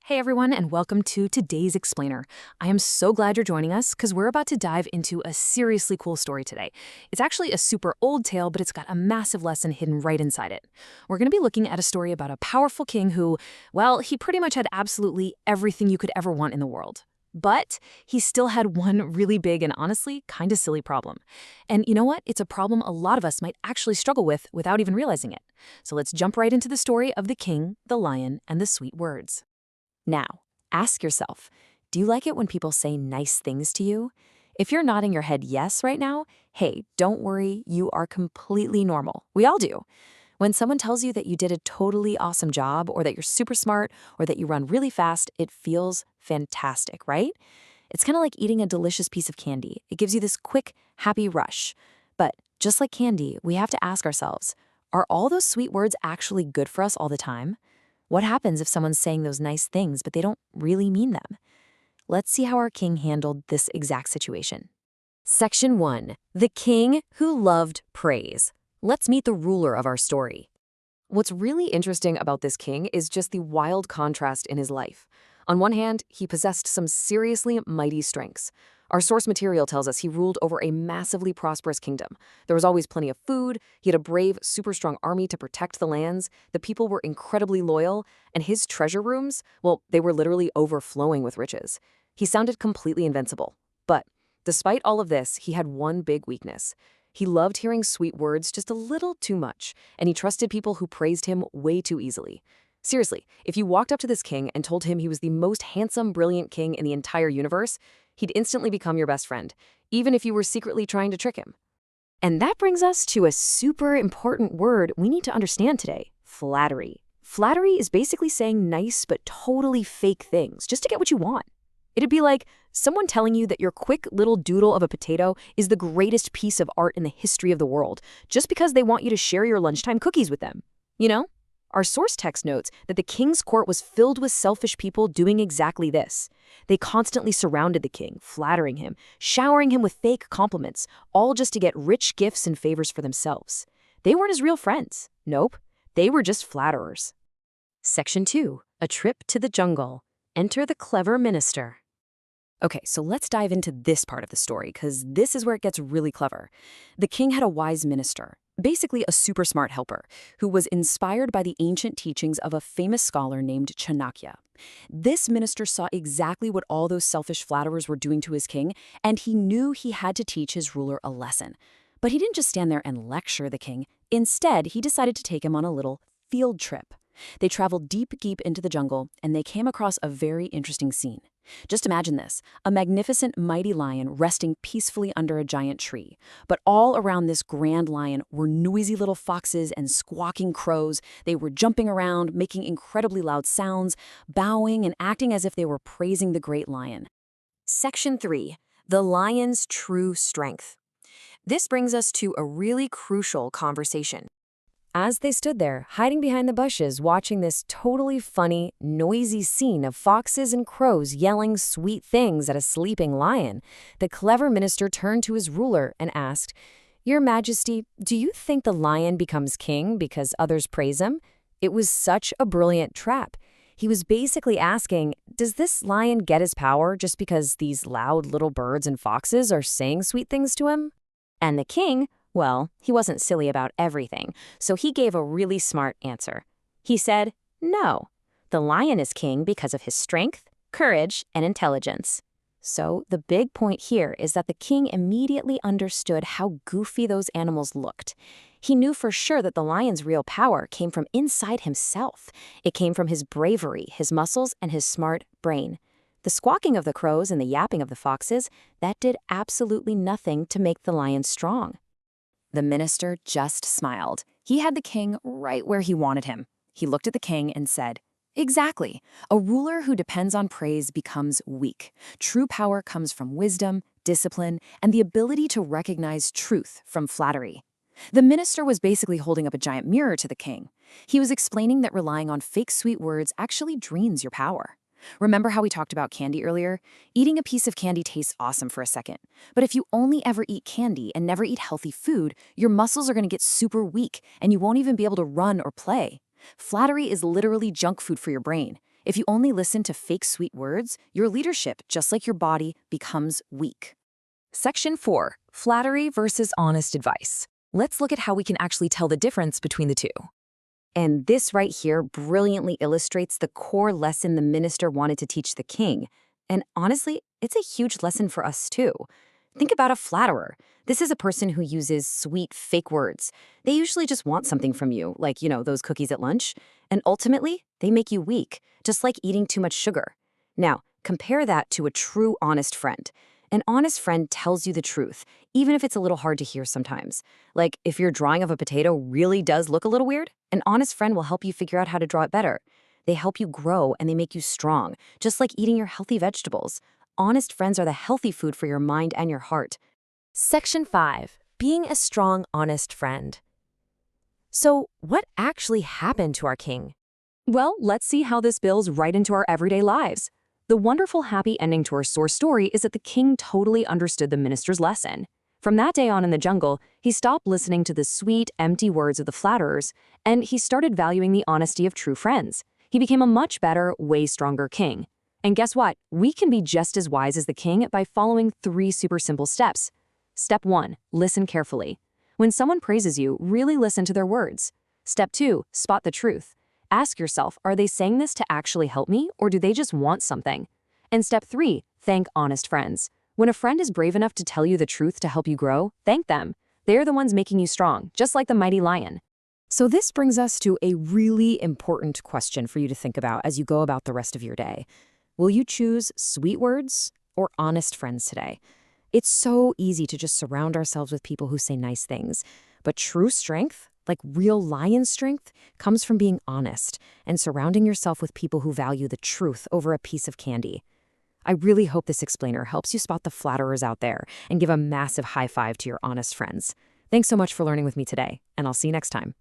Hey everyone, and welcome to today's Explainer. I am so glad you're joining us because we're about to dive into a seriously cool story today. It's actually a super old tale, but it's got a massive lesson hidden right inside it. We're going to be looking at a story about a powerful king who, well, he pretty much had absolutely everything you could ever want in the world. But he still had one really big and honestly kind of silly problem. And you know what? It's a problem a lot of us might actually struggle with without even realizing it. So let's jump right into the story of the king, the lion, and the sweet words. Now, ask yourself, do you like it when people say nice things to you? If you're nodding your head yes right now, hey, don't worry, you are completely normal. We all do. When someone tells you that you did a totally awesome job, or that you're super smart, or that you run really fast, it feels fantastic, right? It's kind of like eating a delicious piece of candy. It gives you this quick, happy rush. But just like candy, we have to ask ourselves, are all those sweet words actually good for us all the time? What happens if someone's saying those nice things, but they don't really mean them? Let's see how our king handled this exact situation. Section 1. The king who loved praise. Let's meet the ruler of our story. What's really interesting about this king is just the wild contrast in his life. On one hand, he possessed some seriously mighty strengths. Our source material tells us he ruled over a massively prosperous kingdom. There was always plenty of food, he had a brave, super strong army to protect the lands, the people were incredibly loyal, and his treasure rooms, well, they were literally overflowing with riches. He sounded completely invincible. But despite all of this, he had one big weakness. He loved hearing sweet words just a little too much, and he trusted people who praised him way too easily. Seriously, if you walked up to this king and told him he was the most handsome, brilliant king in the entire universe, he'd instantly become your best friend, even if you were secretly trying to trick him. And that brings us to a super important word we need to understand today: flattery. Flattery is basically saying nice but totally fake things just to get what you want. It'd be like someone telling you that your quick little doodle of a potato is the greatest piece of art in the history of the world, just because they want you to share your lunchtime cookies with them. You know? Our source text notes that the king's court was filled with selfish people doing exactly this. They constantly surrounded the king, flattering him, showering him with fake compliments, all just to get rich gifts and favors for themselves. They weren't his real friends. Nope, they were just flatterers. Section 2. A trip to the jungle. Enter the clever minister. Okay, so let's dive into this part of the story, because this is where it gets really clever. The king had a wise minister, basically a super smart helper, who was inspired by the ancient teachings of a famous scholar named Chanakya. This minister saw exactly what all those selfish flatterers were doing to his king, and he knew he had to teach his ruler a lesson. But he didn't just stand there and lecture the king. Instead, he decided to take him on a little field trip. They traveled deep into the jungle, and they came across a very interesting scene. Just imagine this, a magnificent, mighty lion resting peacefully under a giant tree. But all around this grand lion were noisy little foxes and squawking crows. They were jumping around, making incredibly loud sounds, bowing and acting as if they were praising the great lion. Section 3. The lion's true strength. This brings us to a really crucial conversation. As they stood there, hiding behind the bushes, watching this totally funny, noisy scene of foxes and crows yelling sweet things at a sleeping lion, the clever minister turned to his ruler and asked, "Your Majesty, do you think the lion becomes king because others praise him?" It was such a brilliant trap. He was basically asking, does this lion get his power just because these loud little birds and foxes are saying sweet things to him? And the king, well, he wasn't silly about everything, so he gave a really smart answer. He said, no, the lion is king because of his strength, courage, and intelligence. So the big point here is that the king immediately understood how goofy those animals looked. He knew for sure that the lion's real power came from inside himself. It came from his bravery, his muscles, and his smart brain. The squawking of the crows and the yapping of the foxes, that did absolutely nothing to make the lion strong. The minister just smiled. He had the king right where he wanted him. He looked at the king and said, exactly. A ruler who depends on praise becomes weak. True power comes from wisdom, discipline, and the ability to recognize truth from flattery. The minister was basically holding up a giant mirror to the king. He was explaining that relying on fake sweet words actually drains your power. Remember how we talked about candy earlier? Eating a piece of candy tastes awesome for a second. But if you only ever eat candy and never eat healthy food, your muscles are going to get super weak and you won't even be able to run or play. Flattery is literally junk food for your brain. If you only listen to fake sweet words, your leadership, just like your body, becomes weak. Section 4. Flattery versus honest advice. Let's look at how we can actually tell the difference between the two. And this right here brilliantly illustrates the core lesson the minister wanted to teach the king. And honestly, it's a huge lesson for us too. Think about a flatterer. This is a person who uses sweet, fake words. They usually just want something from you, like, those cookies at lunch. And ultimately, they make you weak, just like eating too much sugar. Now, compare that to a true, honest friend. An honest friend tells you the truth, even if it's a little hard to hear sometimes. Like, if your drawing of a potato really does look a little weird, an honest friend will help you figure out how to draw it better. They help you grow and they make you strong, just like eating your healthy vegetables. Honest friends are the healthy food for your mind and your heart. Section 5. Being a strong, honest friend. So, what actually happened to our king? Well, let's see how this builds right into our everyday lives. The wonderful happy ending to our source story is that the king totally understood the minister's lesson. From that day on in the jungle, he stopped listening to the sweet, empty words of the flatterers, and he started valuing the honesty of true friends. He became a much better, way stronger king. And guess what? We can be just as wise as the king by following 3 super simple steps. Step 1, listen carefully. When someone praises you, really listen to their words. Step 2, spot the truth. Ask yourself, are they saying this to actually help me, or do they just want something? And step 3, thank honest friends. When a friend is brave enough to tell you the truth to help you grow, thank them. They're the ones making you strong, just like the mighty lion. So this brings us to a really important question for you to think about as you go about the rest of your day. Will you choose sweet words or honest friends today? It's so easy to just surround ourselves with people who say nice things, but true strength, like real lion strength, comes from being honest and surrounding yourself with people who value the truth over a piece of candy. I really hope this explainer helps you spot the flatterers out there and give a massive high five to your honest friends. Thanks so much for learning with me today, and I'll see you next time.